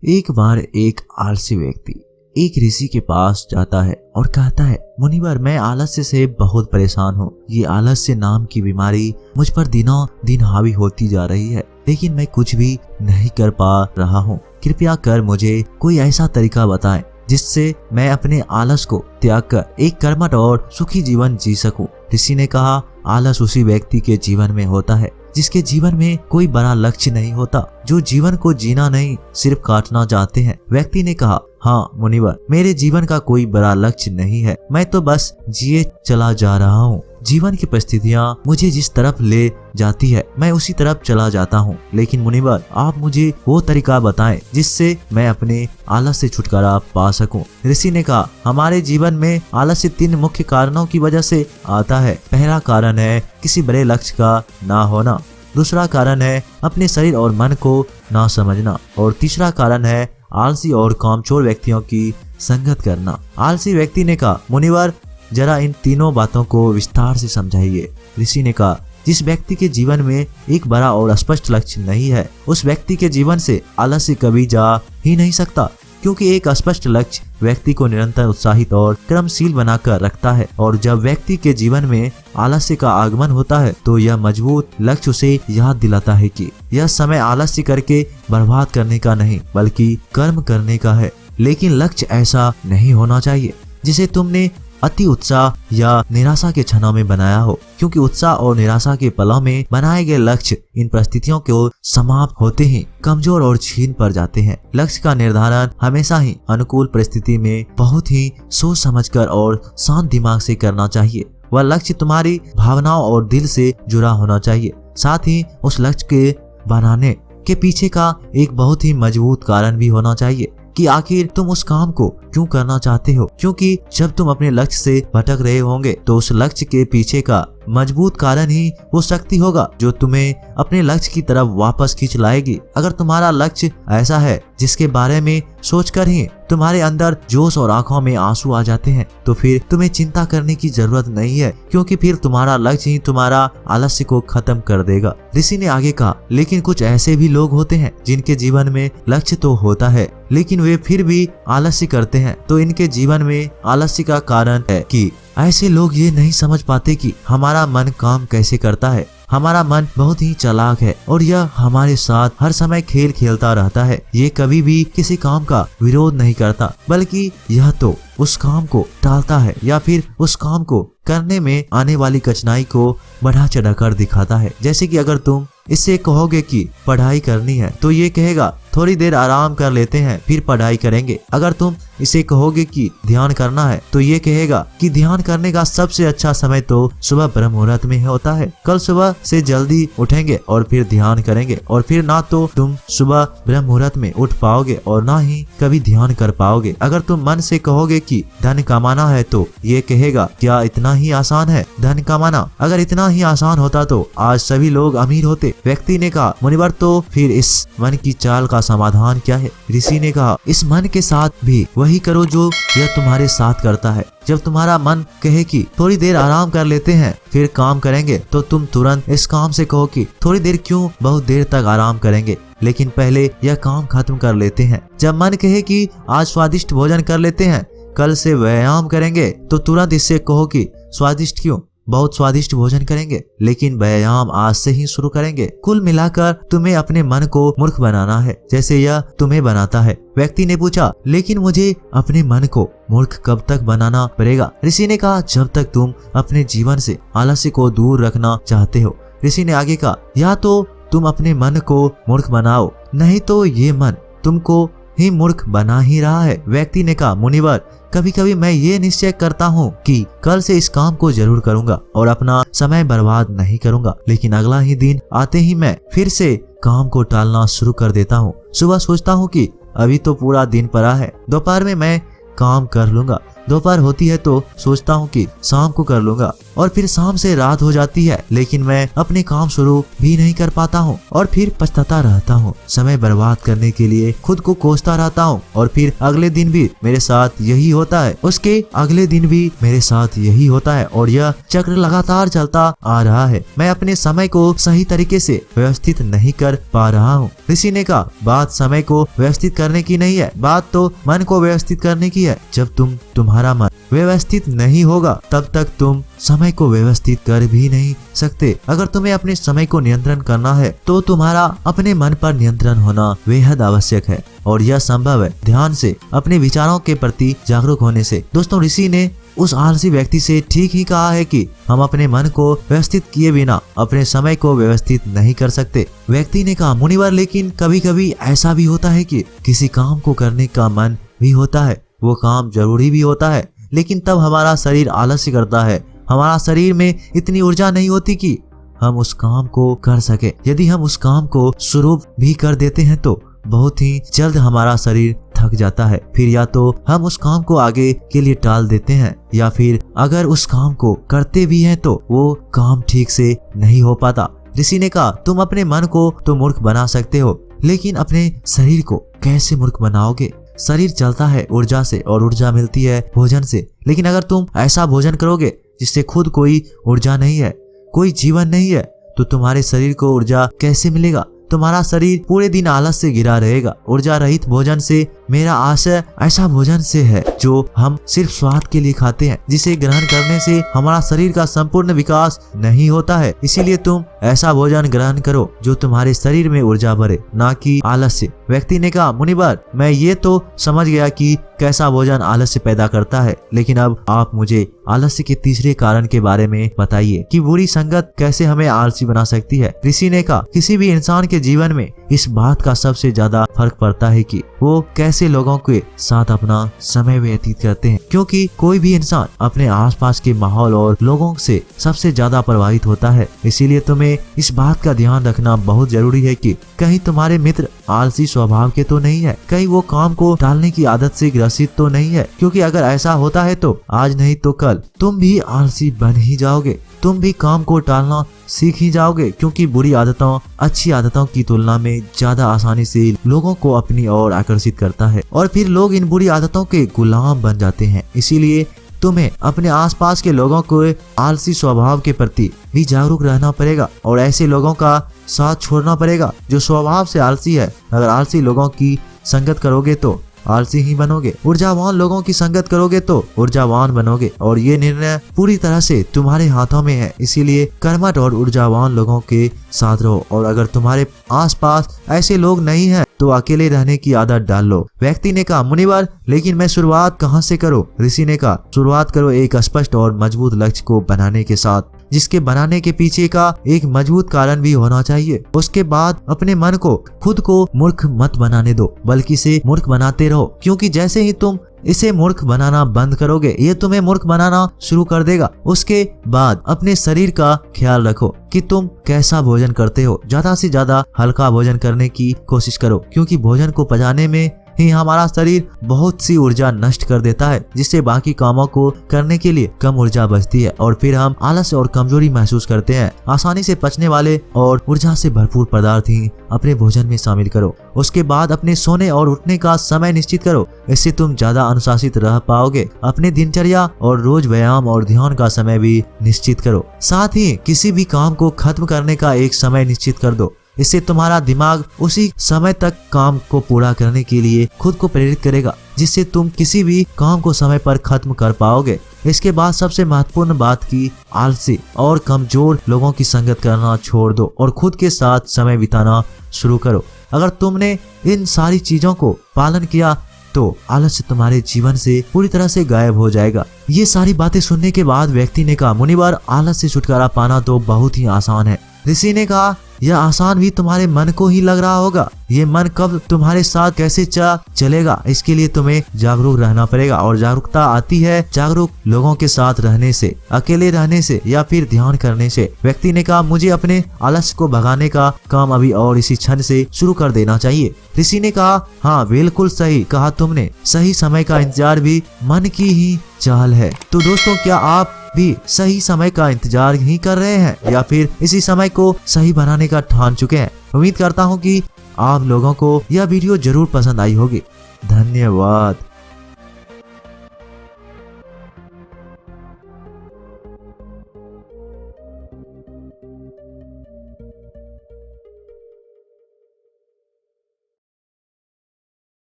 एक बार एक आलसी व्यक्ति एक ऋषि के पास जाता है और कहता है, मुनिवर, मैं आलस्य से बहुत परेशान हूँ। ये आलस्य नाम की बीमारी मुझ पर दिनों दिन हावी होती जा रही है, लेकिन मैं कुछ भी नहीं कर पा रहा हूँ। कृपया कर मुझे कोई ऐसा तरीका बताएं जिससे मैं अपने आलस को त्याग कर एक कर्मठ और सुखी जीवन जी सकूं। ऋषि ने कहा, आलस उसी व्यक्ति के जीवन में होता है जिसके जीवन में कोई बड़ा लक्ष्य नहीं होता, जो जीवन को जीना नहीं सिर्फ काटना चाहते हैं। व्यक्ति ने कहा, हाँ मुनिवर, मेरे जीवन का कोई बड़ा लक्ष्य नहीं है, मैं तो बस जिए चला जा रहा हूँ। जीवन की परिस्थितियाँ मुझे जिस तरफ ले जाती है मैं उसी तरफ चला जाता हूँ। लेकिन मुनिवर, आप मुझे वो तरीका बताएं जिससे मैं अपने आलस से छुटकारा पा सकूं। ऋषि ने कहा, हमारे जीवन में आलस्य 3 मुख्य कारणों की वजह से आता है। पहला कारण है किसी बड़े लक्ष्य का ना होना, दूसरा कारण है अपने शरीर और मन को ना समझना, और तीसरा कारण है आलसी और कामचोर व्यक्तियों की संगत करना। आलसी व्यक्ति ने कहा, मुनिवर, जरा इन तीनों बातों को विस्तार से समझाइए। ऋषि ने कहा, जिस व्यक्ति के जीवन में एक बड़ा और स्पष्ट लक्ष्य नहीं है, उस व्यक्ति के जीवन से आलस्य कभी जा ही नहीं सकता, क्योंकि एक स्पष्ट लक्ष्य व्यक्ति को निरंतर उत्साहित और क्रमशील बनाकर रखता है। और जब व्यक्ति के जीवन में आलस्य का आगमन होता है तो यह मजबूत लक्ष्य उसे याद दिलाता है कि यह समय आलस्य करके बर्बाद करने का नहीं बल्कि कर्म करने का है। लेकिन लक्ष्य ऐसा नहीं होना चाहिए जिसे तुमने अति उत्साह या निराशा के क्षणों में बनाया हो, क्योंकि उत्साह और निराशा के पलों में बनाए गए लक्ष्य इन परिस्थितियों को समाप्त होते ही कमजोर और छीन पड़ जाते हैं। लक्ष्य का निर्धारण हमेशा ही अनुकूल परिस्थिति में बहुत ही सोच समझकर और शांत दिमाग से करना चाहिए। वह लक्ष्य तुम्हारी भावनाओं और दिल से जुड़ा होना चाहिए। साथ ही उस लक्ष्य के बनाने के पीछे का एक बहुत ही मजबूत कारण भी होना चाहिए कि आखिर तुम उस काम को क्यों करना चाहते हो, क्योंकि जब तुम अपने लक्ष्य से भटक रहे होंगे तो उस लक्ष्य के पीछे का मजबूत कारण ही वो शक्ति होगा जो तुम्हें अपने लक्ष्य की तरफ वापस खींच लाएगी। अगर तुम्हारा लक्ष्य ऐसा है जिसके बारे में सोचकर ही तुम्हारे अंदर जोश और आंखों में आंसू आ जाते हैं, तो फिर तुम्हें चिंता करने की जरूरत नहीं है, क्योंकि फिर तुम्हारा लक्ष्य ही तुम्हारा आलस्य को खत्म कर देगा। ऋषि ने आगे कहा, लेकिन कुछ ऐसे भी लोग होते हैं जिनके जीवन में लक्ष्य तो होता है लेकिन वे फिर भी आलस्य करते हैं। तो इनके जीवन में आलस्य का कारण है कि ऐसे लोग ये नहीं समझ पाते कि हमारा मन काम कैसे करता है। हमारा मन बहुत ही चालाक है और यह हमारे साथ हर समय खेल खेलता रहता है। ये कभी भी किसी काम का विरोध नहीं करता, बल्कि यह तो उस काम को टालता है या फिर उस काम को करने में आने वाली कठिनाई को बढ़ा चढ़ा कर दिखाता है। जैसे कि अगर तुम इससे कहोगे कि पढ़ाई करनी है तो ये कहेगा थोड़ी देर आराम कर लेते हैं फिर पढ़ाई करेंगे। अगर तुम इसे कहोगे कि ध्यान करना है तो ये कहेगा कि ध्यान करने का सबसे अच्छा समय तो सुबह ब्रह्म मुहूर्त में होता है, कल सुबह से जल्दी उठेंगे और फिर ध्यान करेंगे। और फिर ना तो तुम सुबह ब्रह्म मुहूर्त में उठ पाओगे और ना ही कभी ध्यान कर पाओगे। अगर तुम मन से कहोगे कि धन कमाना है तो ये कहेगा, क्या इतना ही आसान है धन कमाना? अगर इतना ही आसान होता तो आज सभी लोग अमीर होते। व्यक्ति ने कहा, मुनिवर, तो फिर इस मन की चाल का समाधान क्या है? ऋषि ने कहा, इस मन के साथ भी वही करो जो यह तुम्हारे साथ करता है। जब तुम्हारा मन कहे कि थोड़ी देर आराम कर लेते हैं फिर काम करेंगे, तो तुम तुरंत इस काम से कहो कि थोड़ी देर क्यों, बहुत देर तक आराम करेंगे, लेकिन पहले यह काम खत्म कर लेते हैं। जब मन कहे कि आज स्वादिष्ट भोजन कर लेते हैं, कल से व्यायाम करेंगे, तो तुरंत इससे कहो कि स्वादिष्ट क्यों, बहुत स्वादिष्ट भोजन करेंगे, लेकिन व्यायाम आज से ही शुरू करेंगे। कुल मिलाकर तुम्हें अपने मन को मूर्ख बनाना है जैसे यह तुम्हें बनाता है। व्यक्ति ने पूछा, लेकिन मुझे अपने मन को मूर्ख कब तक बनाना पड़ेगा? ऋषि ने कहा, जब तक तुम अपने जीवन से आलस्य को दूर रखना चाहते हो। ऋषि ने आगे कहा, या तो तुम अपने मन को मूर्ख बनाओ, नहीं तो ये मन तुमको ही मूर्ख बना ही रहा है। व्यक्ति ने कहा, मुनिवर, कभी कभी मैं ये निश्चय करता हूँ कि कल से इस काम को जरूर करूंगा और अपना समय बर्बाद नहीं करूंगा, लेकिन अगला ही दिन आते ही मैं फिर से काम को टालना शुरू कर देता हूँ। सुबह सोचता हूँ कि अभी तो पूरा दिन पड़ा है, दोपहर में मैं काम कर लूंगा, दोपहर होती है तो सोचता हूँ कि शाम को कर लूंगा और फिर शाम से रात हो जाती है, लेकिन मैं अपने काम शुरू भी नहीं कर पाता हूँ और फिर पछताता रहता हूँ। समय बर्बाद करने के लिए खुद को कोसता रहता हूँ और फिर अगले दिन भी मेरे साथ यही होता है, उसके अगले दिन भी मेरे साथ यही होता है और यह चक्र लगातार चलता आ रहा है। मैं अपने समय को सही तरीके से व्यवस्थित नहीं कर पा रहा हूँ। ऋषि ने कहा, बात समय को व्यवस्थित करने की नहीं है, बात तो मन को व्यवस्थित करने की है। जब तुम्हारा मन व्यवस्थित नहीं होगा तब तक तुम समय को व्यवस्थित कर भी नहीं सकते। अगर तुम्हें अपने समय को नियंत्रण करना है तो तुम्हारा अपने मन पर नियंत्रण होना बेहद आवश्यक है और यह संभव है ध्यान से, अपने विचारों के प्रति जागरूक होने से। दोस्तों, ऋषि ने उस आलसी व्यक्ति से ठीक ही कहा है कि हम अपने मन को व्यवस्थित किए बिना अपने समय को व्यवस्थित नहीं कर सकते। व्यक्ति ने कहा, मुनिवर, लेकिन कभी कभी ऐसा भी होता है कि किसी काम को करने का मन भी होता है, वो काम जरूरी भी होता है, लेकिन तब हमारा शरीर आलस्य करता है। हमारा शरीर में इतनी ऊर्जा नहीं होती कि हम उस काम को कर सके। यदि हम उस काम को शुरू भी कर देते हैं तो बहुत ही जल्द हमारा शरीर थक जाता है। फिर या तो हम उस काम को आगे के लिए टाल देते हैं या फिर अगर उस काम को करते भी हैं तो वो काम ठीक से नहीं हो पाता। ऋषि ने कहा, तुम अपने मन को तो मूर्ख बना सकते हो, लेकिन अपने शरीर को कैसे मूर्ख बनाओगे? शरीर चलता है ऊर्जा से और ऊर्जा मिलती है भोजन से, लेकिन अगर तुम ऐसा भोजन करोगे जिससे खुद कोई ऊर्जा नहीं है, कोई जीवन नहीं है, तो तुम्हारे शरीर को ऊर्जा कैसे मिलेगा? तुम्हारा शरीर पूरे दिन आलस से घिरा रहेगा। ऊर्जा रहित भोजन से मेरा आशय ऐसा भोजन से है जो हम सिर्फ स्वाद के लिए खाते हैं, जिसे ग्रहण करने से हमारा शरीर का संपूर्ण विकास नहीं होता है। इसीलिए तुम ऐसा भोजन ग्रहण करो जो तुम्हारे शरीर में ऊर्जा भरे, ना कि आलस्य। व्यक्ति ने कहा, मुनिवर, मैं ये तो समझ गया कि कैसा भोजन आलस्य पैदा करता है, लेकिन अब आप मुझे आलस्य के तीसरे कारण के बारे में बताइए कि बुरी संगत कैसे हमें आलसी बना सकती है। ऋषि ने कहा, किसी भी इंसान के जीवन में इस बात का सबसे ज्यादा फर्क पड़ता है कि वो कैसे लोगों के साथ अपना समय व्यतीत करते हैं, क्योंकि कोई भी इंसान अपने आसपास के माहौल और लोगों से सबसे ज्यादा प्रभावित होता है। इसीलिए तुम्हें इस बात का ध्यान रखना बहुत जरूरी है कि कहीं तुम्हारे मित्र आलसी स्वभाव के तो नहीं है, कहीं वो काम को टालने की आदत से ग्रसित तो नहीं है, क्योंकि अगर ऐसा होता है तो आज नहीं तो कल तुम भी आलसी बन ही जाओगे। तुम भी काम को टालना सीख ही जाओगे, क्योंकि बुरी आदतों अच्छी आदतों की तुलना में ज्यादा आसानी से लोगों को अपनी ओर आकर्षित करता है और फिर लोग इन बुरी आदतों के गुलाम बन जाते हैं। इसीलिए तुम्हें अपने आसपास के लोगों को आलसी स्वभाव के प्रति भी जागरूक रहना पड़ेगा और ऐसे लोगों का साथ छोड़ना पड़ेगा जो स्वभाव से आलसी है। अगर आलसी लोगों की संगत करोगे तो आलसी ही बनोगे, ऊर्जावान लोगों की संगत करोगे तो ऊर्जावान बनोगे और ये निर्णय पूरी तरह से तुम्हारे हाथों में है। इसीलिए कर्मठ और ऊर्जावान लोगों के साथ रहो और अगर तुम्हारे आसपास ऐसे लोग नहीं हैं तो अकेले रहने की आदत डाल लो। व्यक्ति ने कहा, मुनिवर, लेकिन मैं शुरुआत कहाँ से करूँ? ऋषि ने कहा, शुरुआत करो एक स्पष्ट और मजबूत लक्ष्य को बनाने के साथ, जिसके बनाने के पीछे का एक मजबूत कारण भी होना चाहिए। उसके बाद अपने मन को खुद को मूर्ख मत बनाने दो, बल्कि इसे मूर्ख बनाते रहो, क्योंकि जैसे ही तुम इसे मूर्ख बनाना बंद करोगे ये तुम्हें मूर्ख बनाना शुरू कर देगा। उसके बाद अपने शरीर का ख्याल रखो कि तुम कैसा भोजन करते हो। ज्यादा से ज्यादा हल्का भोजन करने की कोशिश करो, क्योंकि भोजन को पचाने में ही हमारा शरीर बहुत सी ऊर्जा नष्ट कर देता है, जिससे बाकी कामों को करने के लिए कम ऊर्जा बचती है और फिर हम आलस और कमजोरी महसूस करते हैं। आसानी से पचने वाले और ऊर्जा से भरपूर पदार्थ ही अपने भोजन में शामिल करो। उसके बाद अपने सोने और उठने का समय निश्चित करो, इससे तुम ज्यादा अनुशासित रह पाओगे। अपने दिनचर्या और रोज व्यायाम और ध्यान का समय भी निश्चित करो। साथ ही किसी भी काम को खत्म करने का एक समय निश्चित कर दो, इससे तुम्हारा दिमाग उसी समय तक काम को पूरा करने के लिए खुद को प्रेरित करेगा, जिससे तुम किसी भी काम को समय पर खत्म कर पाओगे। इसके बाद सबसे महत्वपूर्ण बात की आलसी और कमजोर लोगों की संगत करना छोड़ दो और खुद के साथ समय बिताना शुरू करो। अगर तुमने इन सारी चीजों को पालन किया तो आलस्य तुम्हारे जीवन से पूरी तरह से गायब हो जाएगा। ये सारी बातें सुनने के बाद व्यक्ति ने कहा, मुनिवर, आलस से छुटकारा पाना तो बहुत ही आसान है। ऋषि ने कहा, यह आसान भी तुम्हारे मन को ही लग रहा होगा। ये मन कब तुम्हारे साथ कैसे चलेगा, इसके लिए तुम्हें जागरूक रहना पड़ेगा। और जागरूकता आती है जागरूक लोगों के साथ रहने से, अकेले रहने से या फिर ध्यान करने से। व्यक्ति ने कहा, मुझे अपने आलस्य को भगाने का काम अभी और इसी क्षण से शुरू कर देना चाहिए। ऋषि ने कहा, हाँ बिल्कुल सही कहा तुमने, सही समय का इंतजार भी मन की ही चाल है। तो दोस्तों, क्या आप भी सही समय का इंतजार ही कर रहे हैं या फिर इसी समय को सही बनाने का ठान चुके हैं? उम्मीद करता हूँ कि आप लोगों को यह वीडियो जरूर पसंद आई होगी। धन्यवाद।